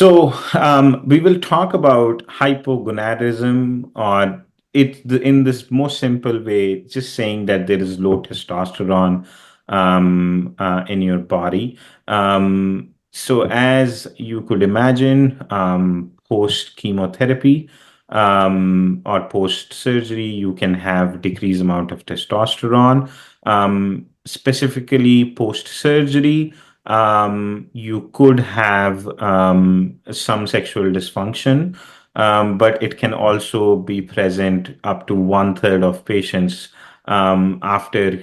We will talk about hypogonadism, or in this most simple way, just saying that there is low testosterone in your body. So as you could imagine, post chemotherapy or post surgery, you can have decreased amount of testosterone. Specifically post surgery, you could have some sexual dysfunction, but it can also be present up to one-third of patients after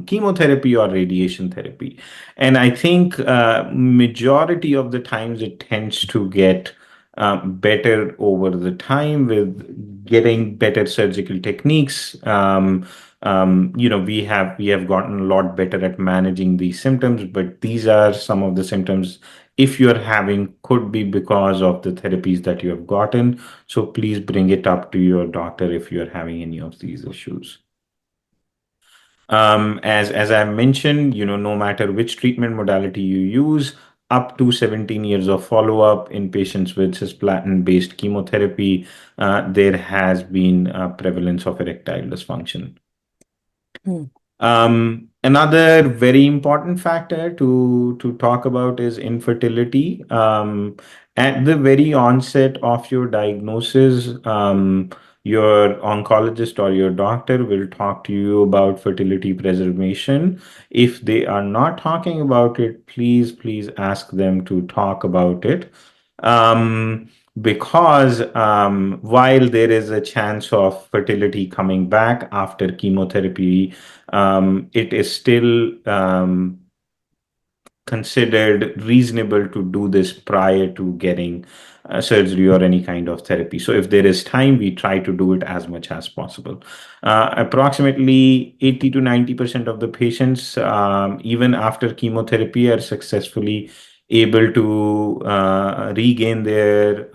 chemotherapy or radiation therapy. And I think majority of the times it tends to get better over the time with getting better surgical techniques. We have gotten a lot better at managing these symptoms, but these are some of the symptoms, if you're having, could be because of the therapies that you have gotten. So please bring it up to your doctor if you're having any of these issues. As I mentioned, no matter which treatment modality you use, up to 17 years of follow-up in patients with cisplatin-based chemotherapy, there has been a prevalence of erectile dysfunction. Another very important factor to talk about is infertility. At the very onset of your diagnosis, your oncologist or your doctor will talk to you about fertility preservation. If they are not talking about it, please ask them to talk about it. Because while there is a chance of fertility coming back after chemotherapy, it is still considered reasonable to do this prior to getting surgery or any kind of therapy. So if there is time, we try to do it as much as possible. Approximately 80 to 90% of the patients, even after chemotherapy, are successfully able to regain their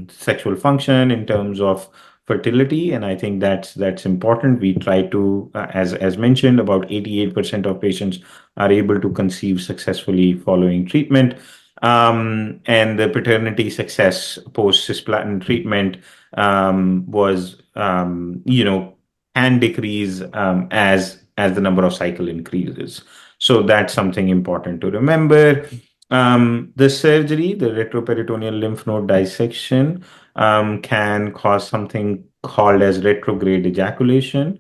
sexual function in terms of fertility, and I think that's important. We try to, as mentioned, about 88% of patients are able to conceive successfully following treatment. And the paternity success post cisplatin treatment was, can decrease as the number of cycle increases. So that's something important to remember. The surgery, the retroperitoneal lymph node dissection, can cause something called as retrograde ejaculation,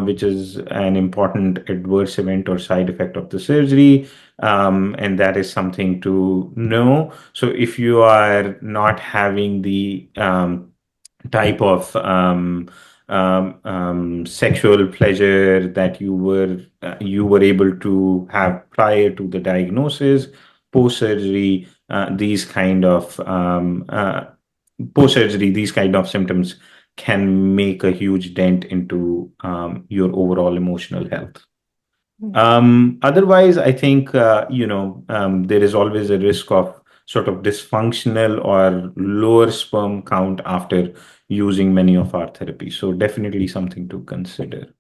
which is an important adverse event or side effect of the surgery. And that is something to know. So if you are not having the type of sexual pleasure that you were able to have prior to the diagnosis, post-surgery, these kind of symptoms can make a huge dent into your overall emotional health. Otherwise, I think, there is always a risk of sort of dysfunctional or lower sperm count after using many of our therapies. So definitely something to consider.